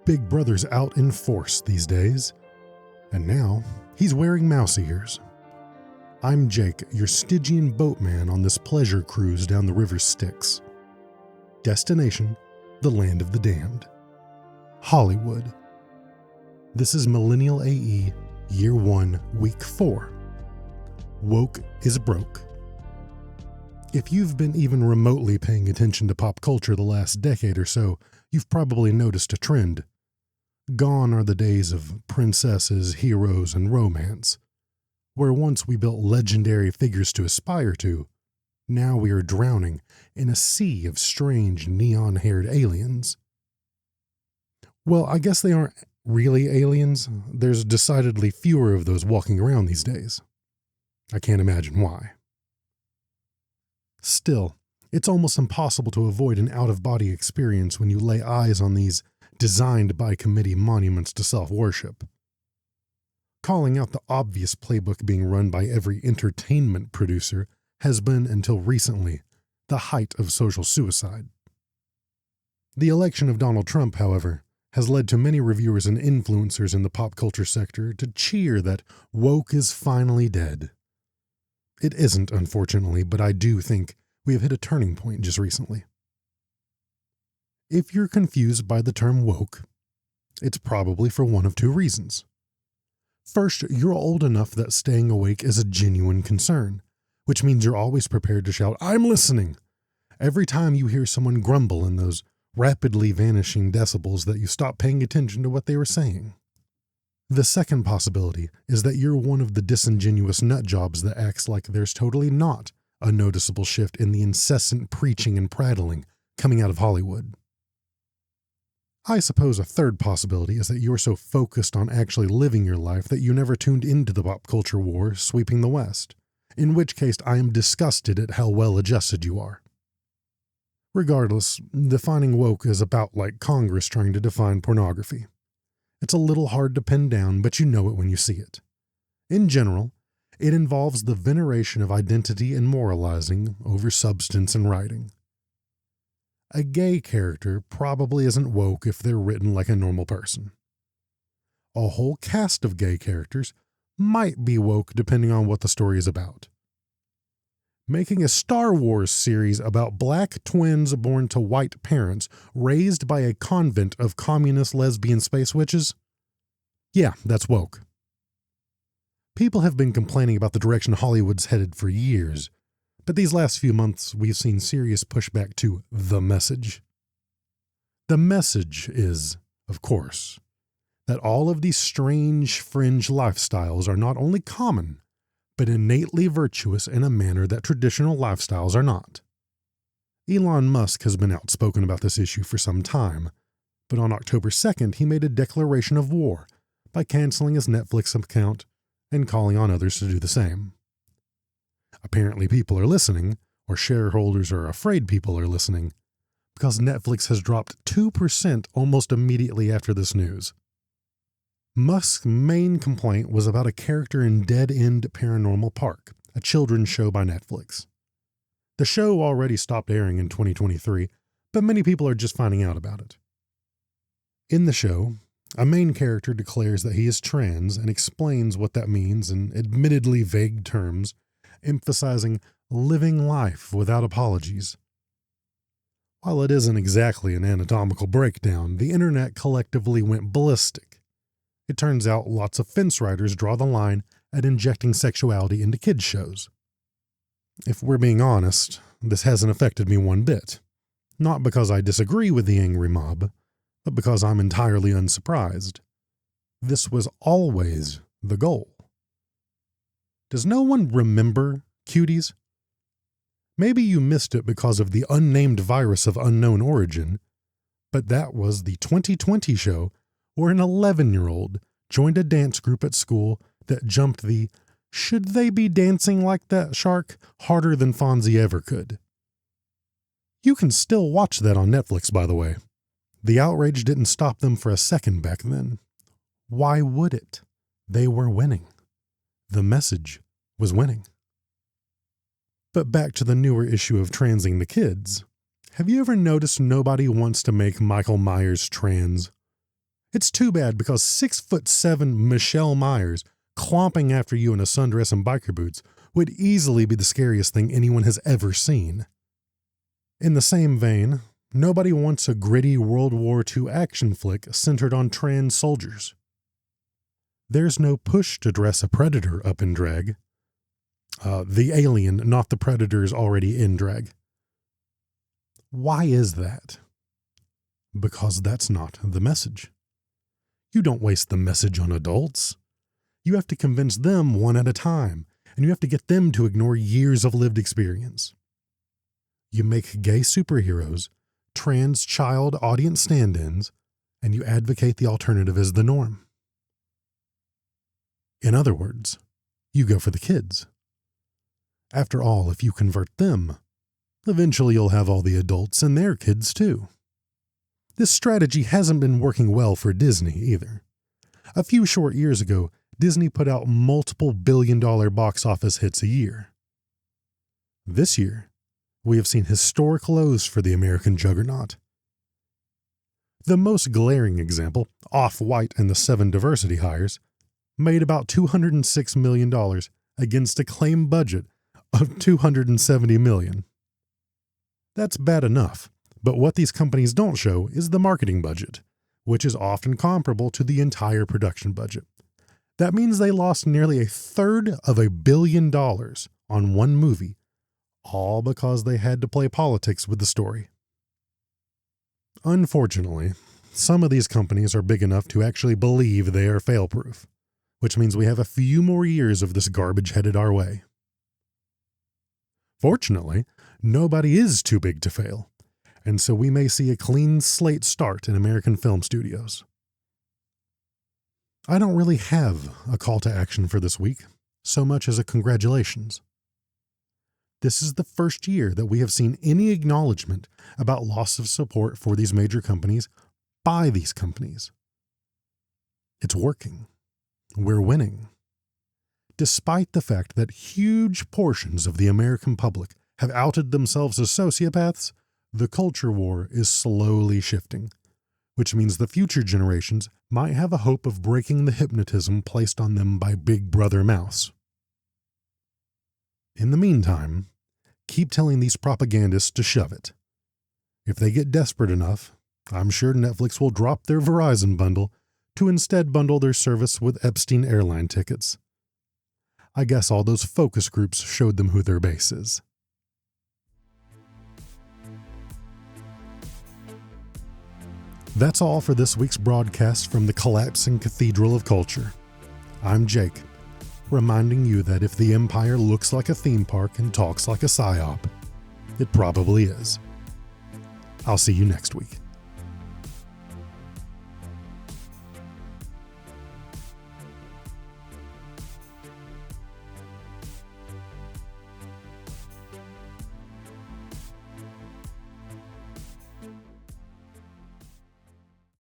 Big Brother's out in force these days, and now he's wearing mouse ears. I'm Jake, your Stygian boatman on this pleasure cruise down the river Styx. Destination, the land of the damned. Hollywood. This is Millennial AE, Year 1, Week 4. Woke is broke. If you've been even remotely paying attention to pop culture the last decade or so, you've probably noticed a trend. Gone are the days of princesses, heroes, and romance. Where once we built legendary figures to aspire to, now we are drowning in a sea of strange neon-haired aliens. Well, I guess they aren't really aliens. There's decidedly fewer of those walking around these days. I can't imagine why. Still, it's almost impossible to avoid an out-of-body experience when you lay eyes on these designed-by-committee monuments to self-worship. Calling out the obvious playbook being run by every entertainment producer has been, until recently, the height of social suicide. The election of Donald Trump, however, has led to many reviewers and influencers in the pop culture sector to cheer that woke is finally dead. It isn't, unfortunately, but I do think we have hit a turning point just recently. If you're confused by the term woke, it's probably for one of two reasons. First, you're old enough that staying awake is a genuine concern, which means you're always prepared to shout, "I'm listening!" every time you hear someone grumble in those rapidly vanishing decibels that you stop paying attention to what they were saying. The second possibility is that you're one of the disingenuous nutjobs that acts like there's totally not a noticeable shift in the incessant preaching and prattling coming out of Hollywood. I suppose a third possibility is that you're so focused on actually living your life that you never tuned into the pop culture war sweeping the West, in which case I am disgusted at how well adjusted you are. Regardless, defining woke is about like Congress trying to define pornography. It's a little hard to pin down, but you know it when you see it. In general, it involves the veneration of identity and moralizing over substance and writing. A gay character probably isn't woke if they're written like a normal person. A whole cast of gay characters might be woke depending on what the story is about. Making a Star Wars series about black twins born to white parents raised by a convent of communist lesbian space witches? Yeah, that's woke. People have been complaining about the direction Hollywood's headed for years, but these last few months we've seen serious pushback to the message. The message is, of course, that all of these strange fringe lifestyles are not only common, but innately virtuous in a manner that traditional lifestyles are not. Elon Musk has been outspoken about this issue for some time, but on October 2nd he made a declaration of war by canceling his Netflix account and calling on others to do the same. Apparently people are listening, or shareholders are afraid people are listening, because Netflix has dropped 2% almost immediately after this news. Musk's main complaint was about a character in Dead End Paranormal Park, a children's show by Netflix. The show already stopped airing in 2023, but many people are just finding out about it. In the show, a main character declares that he is trans and explains what that means in admittedly vague terms, emphasizing living life without apologies. While it isn't exactly an anatomical breakdown, the internet collectively went ballistic. It turns out lots of fence riders draw the line at injecting sexuality into kids' shows. If we're being honest, this hasn't affected me one bit. Not because I disagree with the angry mob, but because I'm entirely unsurprised. This was always the goal. Does no one remember Cuties? Maybe you missed it because of the unnamed virus of unknown origin, but that was the 2020 show where an 11-year-old joined a dance group at school that jumped the "should they be dancing like that shark" harder than Fonzie ever could. You can still watch that on Netflix, by the way. The outrage didn't stop them for a second back then. Why would it? They were winning. The message was winning. But back to the newer issue of transing the kids. Have you ever noticed nobody wants to make Michael Myers trans? It's too bad because 6'7" Michelle Myers clomping after you in a sundress and biker boots would easily be the scariest thing anyone has ever seen. In the same vein, nobody wants a gritty World War II action flick centered on trans soldiers. There's no push to dress a predator up in drag. The alien, not the predator, is already in drag. Why is that? Because that's not the message. You don't waste the message on adults. You have to convince them one at a time, and you have to get them to ignore years of lived experience. You make gay superheroes, trans child audience stand-ins, and you advocate the alternative as the norm. In other words, you go for the kids. After all, if you convert them, eventually you'll have all the adults and their kids too. This strategy hasn't been working well for Disney either. A few short years ago, Disney put out multiple billion-dollar box office hits a year. This year, we have seen historic lows for the American juggernaut. The most glaring example, Off-White and the 7 diversity hires, made about $206 million against a claimed budget of $270 million. That's bad enough, but what these companies don't show is the marketing budget, which is often comparable to the entire production budget. That means they lost nearly $350 million on one movie, all because they had to play politics with the story. Unfortunately, some of these companies are big enough to actually believe they are fail-proof, which means we have a few more years of this garbage headed our way. Fortunately, nobody is too big to fail, and so we may see a clean slate start in American film studios. I don't really have a call to action for this week, so much as a congratulations. This is the first year that we have seen any acknowledgement about loss of support for these major companies by these companies. It's working. We're winning. Despite the fact that huge portions of the American public have outed themselves as sociopaths, the culture war is slowly shifting, which means the future generations might have a hope of breaking the hypnotism placed on them by Big Brother Mouse. In the meantime, keep telling these propagandists to shove it. If they get desperate enough, I'm sure Netflix will drop their Verizon bundle to instead bundle their service with Epstein airline tickets. I guess all those focus groups showed them who their base is. That's all for this week's broadcast from the collapsing Cathedral of Culture. I'm Jake, reminding you that if the empire looks like a theme park and talks like a psyop, it probably is. I'll see you next week.